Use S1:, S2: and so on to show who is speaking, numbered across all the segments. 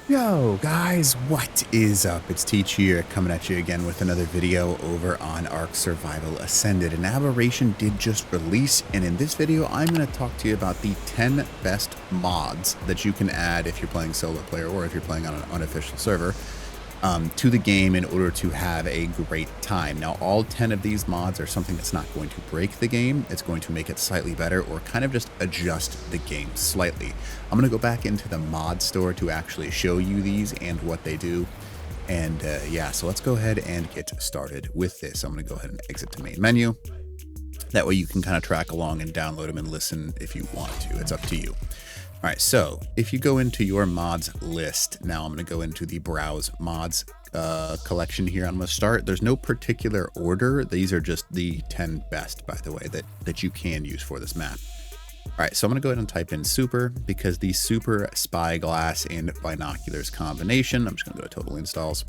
S1: Yo guys, what is up? It's Teach here, coming at you again with another video over on Ark Survival Ascended. An Aberration did just release, and in this video I'm going to talk to you about the 10 best mods that you can add if you're playing solo player or if you're playing on an unofficial server to the game in order to have a great time. Now, all 10 of these mods are something that's not going to break the game. It's going to make it slightly better or kind of just adjust the game slightly. I'm going to go back into the mod store to actually show you these and what they do. And yeah, so let's go ahead and get started with this. I'm going to go ahead and exit to main menu. That way you can kind of track along and download them and listen if you want to. It's up to you. All right, so if you go into your mods list, now I'm going to go into the browse mods collection here. I'm going to start. There's no particular order. These are just the 10 best, by the way, that you can use for this map. All right, so I'm going to go ahead and type in super because the super spyglass and binoculars combination, I'm just going to go to total installs,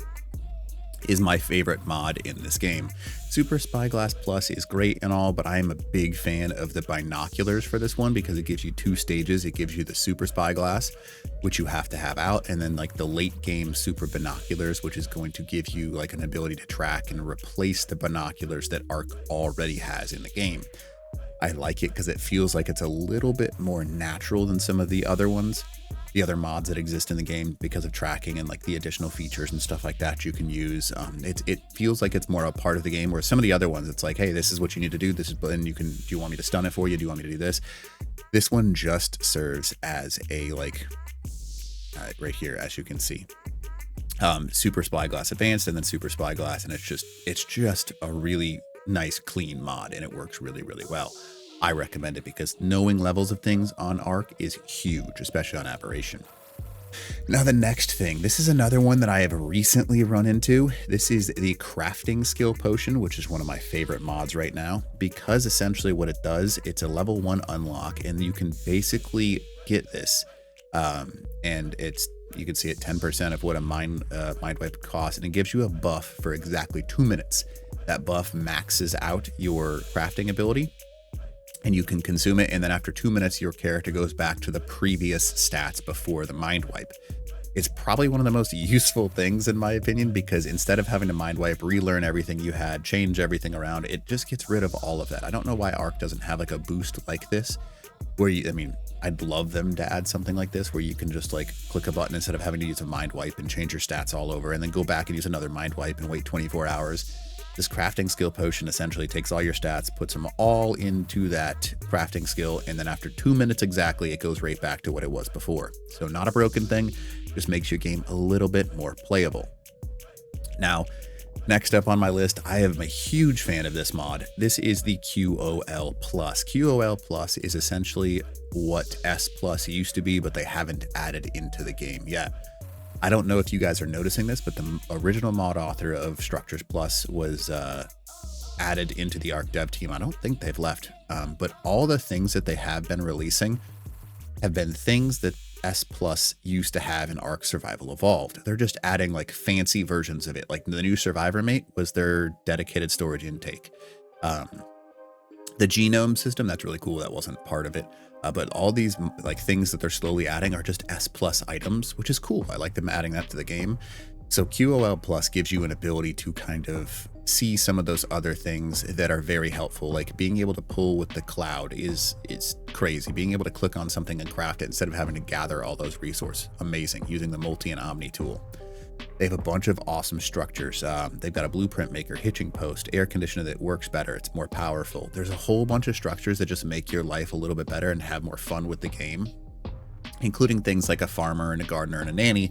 S1: is my favorite mod in this game. Super Spyglass Plus is great and all, but I am a big fan of the binoculars for this one because it gives you two stages. It gives you the Super Spyglass, which you have to have out, and then like the late game Super Binoculars, which is going to give you like an ability to track and replace the binoculars that Ark already has in the game. I like it because it feels like it's a little bit more natural than some of the other ones, the other mods that exist in the game because of tracking and like the additional features and stuff like that you can use. It feels like it's more a part of the game, where some of the other ones, it's like, hey, this is what you need to do. This is, and you can, do you want me to stun it for you? Do you want me to do this? This one just serves as a like, right here, as you can see, Super Spyglass Advanced and then Super Spyglass. And it's just a really nice, clean mod, and it works really, really well. I recommend it because knowing levels of things on Ark is huge, especially on Aberration. Now, the next thing, this is another one that I have recently run into. This is the crafting skill potion, which is one of my favorite mods right now, because essentially what it does, it's a level 1 unlock, and you can basically get this. And you can see it 10% of what a mind wipe costs, and it gives you a buff for exactly 2 minutes. That buff maxes out your crafting ability, and you can consume it, and then after 2 minutes your character goes back to the previous stats before the mind wipe. It's probably one of the most useful things in my opinion, because instead of having to mind wipe, relearn everything you had, change everything around, it just gets rid of all of that. I don't know why Ark doesn't have like a boost like this, where you, I mean, I'd love them to add something like this where you can just like click a button instead of having to use a mind wipe and change your stats all over and then go back and use another mind wipe and wait 24 hours. This crafting skill potion essentially takes all your stats, puts them all into that crafting skill, and then after 2 minutes exactly, it goes right back to what it was before. So not a broken thing, just makes your game a little bit more playable. Now, next up on my list, I am a huge fan of this mod. This is the QOL Plus. QOL Plus is essentially what S Plus used to be, but they haven't added into the game yet. I don't know if you guys are noticing this, but the original mod author of Structures Plus was added into the Ark dev team. I don't think they've left, but all the things that they have been releasing have been things that S Plus used to have in Ark Survival Evolved. They're just adding like fancy versions of it. Like the new Survivor Mate was their dedicated storage intake. The genome system, that's really cool. That wasn't part of it. But all these like things that they're slowly adding are just S Plus items, which is cool. I like them adding that to the game. So QOL Plus gives you an ability to kind of see some of those other things that are very helpful. Like being able to pull with the cloud is crazy. Being able to click on something and craft it instead of having to gather all those resources. Amazing, using the multi and omni tool. They have a bunch of awesome structures. They've got a blueprint maker, hitching post, air conditioner that works better. It's more powerful. There's a whole bunch of structures that just make your life a little bit better and have more fun with the game, including things like a farmer and a gardener and a nanny,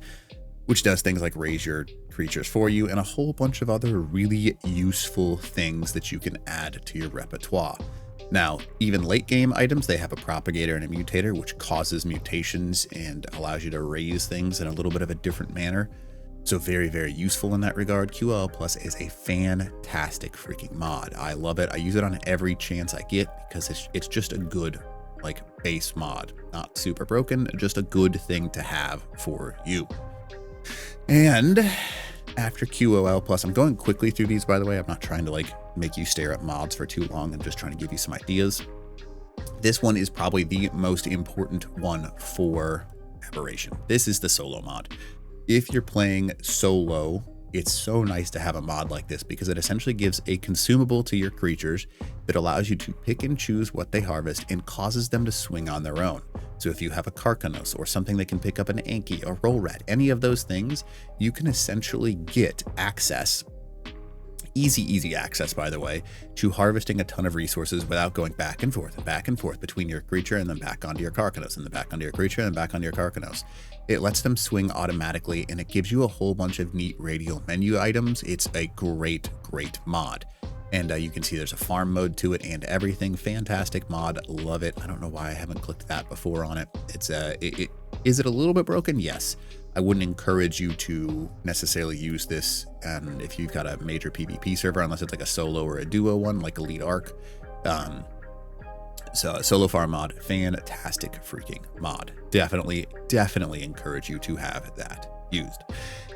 S1: which does things like raise your creatures for you, and a whole bunch of other really useful things that you can add to your repertoire. Now, even late game items, they have a propagator and a mutator, which causes mutations and allows you to raise things in a little bit of a different manner. So very, very useful in that regard. QOL Plus is a fantastic freaking mod. I love it. I use it on every chance I get because it's just a good like base mod. Not super broken, just a good thing to have for you. And after QOL Plus, I'm going quickly through these, by the way. I'm not trying to like make you stare at mods for too long. I'm just trying to give you some ideas. This one is probably the most important one for Aberration. This is the solo mod. if you're playing solo, it's so nice to have a mod like this because it essentially gives a consumable to your creatures that allows you to pick and choose what they harvest and causes them to swing on their own. So if you have a Carcanos or something that can pick up an Anki, a Roll Rat, any of those things, you can essentially get access, easy access, by the way, to harvesting a ton of resources without going back and forth between your creature and then back onto your Carcanos and then back onto your creature and back onto your Carcanos. It lets them swing automatically and it gives you a whole bunch of neat radial menu items. It's a great mod. And you can see there's a farm mode to it and everything. Fantastic mod. Love it. I don't know why I haven't clicked that before on it. It's is it a little bit broken? Yes. I wouldn't encourage you to necessarily use this if you've got a major PvP server, unless it's like a solo or a duo one, like Elite Ark. So a solo farm mod, fantastic freaking mod. Definitely encourage you to have that used.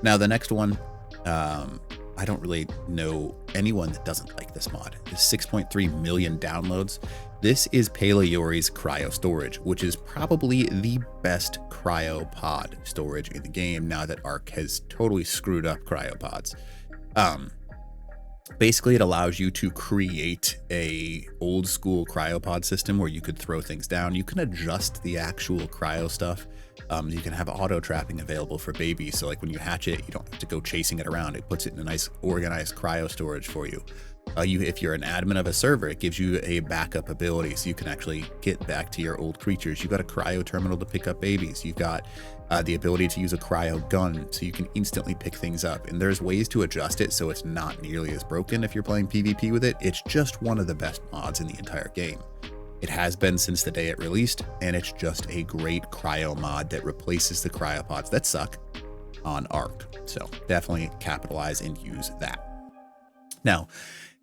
S1: Now the next one, I don't really know anyone that doesn't like this mod. There's 6.3 million downloads. This is Paleori's cryo storage, which is probably the best cryopod storage in the game now that Ark has totally screwed up cryopods. Basically, it allows you to create a old school cryopod system where you could throw things down. You can adjust the actual cryo stuff. You can have auto trapping available for babies. So like when you hatch it, you don't have to go chasing it around. It puts it in a nice organized cryo storage for you. If you're an admin of a server, it gives you a backup ability so you can actually get back to your old creatures. You've got a cryo terminal to pick up babies. You've got the ability to use a cryo gun so you can instantly pick things up. And there's ways to adjust it so it's not nearly as broken if you're playing PvP with it. It's just one of the best mods in the entire game. It has been since the day it released, and it's just a great cryo mod that replaces the cryopods that suck on Ark. So definitely capitalize and use that. Now,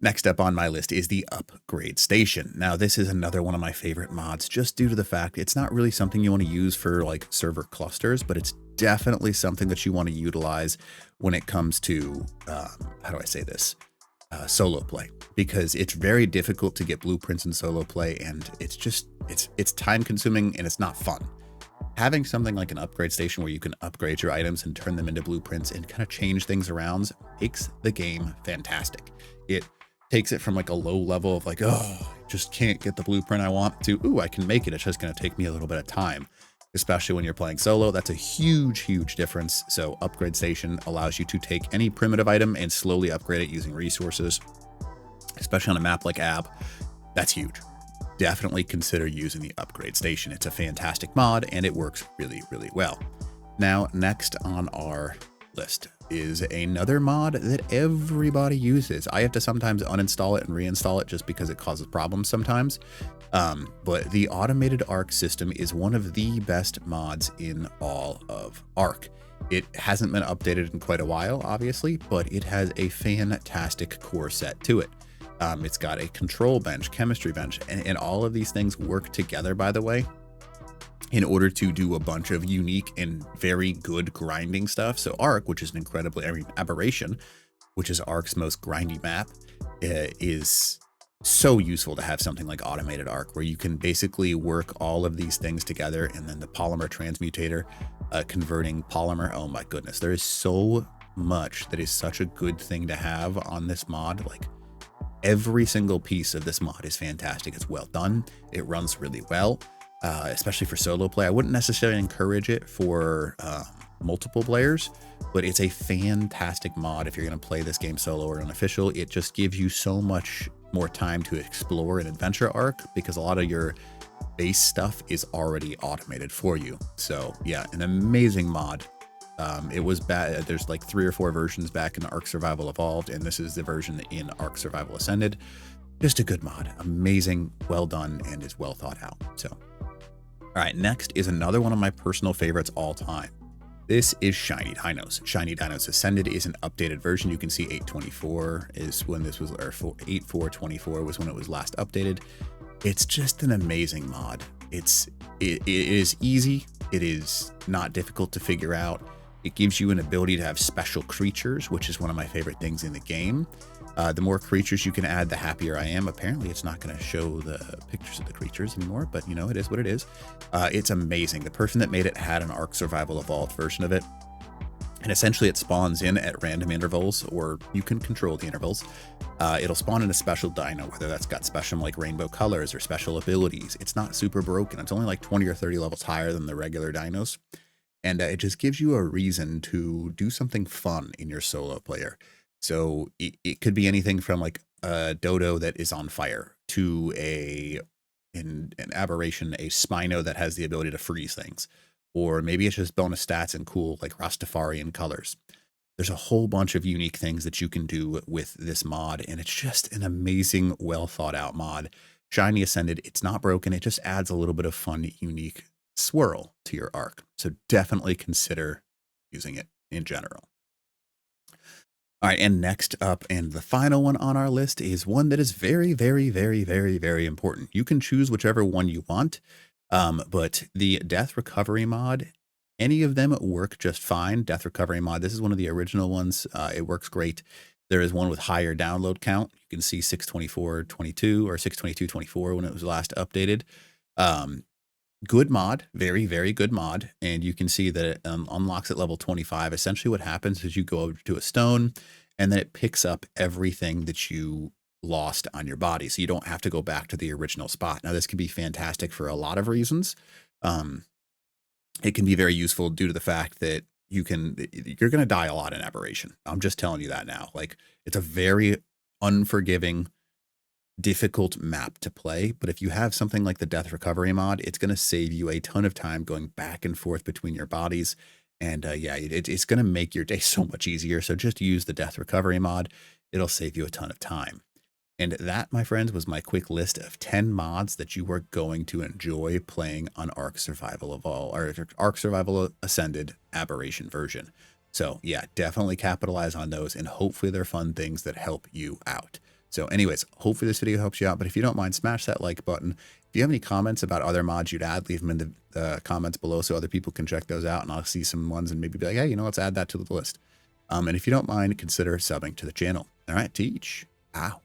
S1: next up on my list is the upgrade station. Now, this is another one of my favorite mods just due to the fact it's not really something you want to use for like server clusters, but it's definitely something that you want to utilize when it comes to, how do I say this? Solo play, because it's very difficult to get blueprints in solo play, and it's time consuming and it's not fun. Having something like an upgrade station where you can upgrade your items and turn them into blueprints and kind of change things around makes the game fantastic. It takes it from like a low level of like, oh, I just can't get the blueprint I want, to, ooh, I can make it. It's just going to take me a little bit of time, especially when you're playing solo. That's a huge difference. So upgrade station allows you to take any primitive item and slowly upgrade it using resources, especially on a map like Ab. That's huge. Definitely consider using the upgrade station. It's a fantastic mod and it works really well. Now, next on our list is another mod that everybody uses. I have to sometimes uninstall it and reinstall it just because it causes problems sometimes. But the automated Ark system is one of the best mods in all of Ark. It hasn't been updated in quite a while, obviously, but it has a fantastic core set to it. It's got a control bench, chemistry bench, and all of these things work together, by the way, in order to do a bunch of unique and very good grinding stuff. So Ark, which is Aberration, which is Ark's most grindy map, is so useful to have something like automated Ark, where you can basically work all of these things together, and then the polymer transmutator, converting polymer. Oh my goodness, there is so much that is such a good thing to have on this mod. Like, every single piece of this mod is fantastic. It's well done. It runs really well, especially for solo play. I wouldn't necessarily encourage it for multiple players, but it's a fantastic mod if you're going to play this game solo or unofficial. It just gives you so much more time to explore and adventure Ark, because a lot of your base stuff is already automated for you. So yeah, an amazing mod. It was bad. There's like 3 or 4 versions back in Ark Survival Evolved, and this is the version in Ark Survival Ascended. Just a good mod. Amazing, well done, and is well thought out. So, all right, next is another one of my personal favorites all time. This is Shiny Dinos. Shiny Dinos Ascended is an updated version. You can see 8.24 is when this was, or 8.4.24 was when it was last updated. It's just an amazing mod. It is easy. It is not difficult to figure out. It gives you an ability to have special creatures, which is one of my favorite things in the game. The more creatures you can add, the happier I am. Apparently, it's not going to show the pictures of the creatures anymore, but you know, it is what it is. It's amazing. The person that made it had an Ark Survival Evolved version of it, and And essentially it spawns in at random intervals, or you can control the intervals. It'll spawn in a special dino, whether that's got special like rainbow colors or special abilities. It's not super broken. It's only like 20 or 30 levels higher than the regular dinos. And it just gives you a reason to do something fun in your solo player. So it could be anything from like a dodo that is on fire to an aberration, a Spino that has the ability to freeze things. Or maybe it's just bonus stats and cool like Rastafarian colors. There's a whole bunch of unique things that you can do with this mod, and it's just an amazing, well thought out mod. Shiny Ascended, it's not broken. It just adds a little bit of fun, unique swirl to your Ark. So definitely consider using it in general. All right, and next up, and the final one on our list, is one that is very, very, very, very, very important. You can choose whichever one you want, but the Death Recovery mod, any of them work just fine. Death Recovery mod, this is one of the original ones. It works great. There is one with higher download count. You can see 624.22 or 622.24 when it was last updated. Good mod, very, very good mod. And you can see that it unlocks at level 25. Essentially what happens is you go over to a stone and then it picks up everything that you lost on your body. So you don't have to go back to the original spot. Now this can be fantastic for a lot of reasons. It can be very useful due to the fact that you're going to die a lot in Aberration. I'm just telling you that now. Like, it's a very unforgiving, difficult map to play, but if you have something like the Death Recovery mod, it's going to save you a ton of time going back and forth between your bodies. And yeah, it's going to make your day so much easier. So just use the Death Recovery mod. It'll save you a ton of time. And that, my friends, was my quick list of 10 mods that you are going to enjoy playing on Ark Survival Evolved, or Ark Survival Ascended Aberration version. So yeah, definitely capitalize on those, and hopefully they're fun things that help you out. So anyways, hopefully this video helps you out, but if you don't mind, smash that like button. If you have any comments about other mods you'd add, leave them in the comments below so other people can check those out, and I'll see some ones and maybe be like, hey, let's add that to the list. And if you don't mind, consider subbing to the channel. All right, Teach out.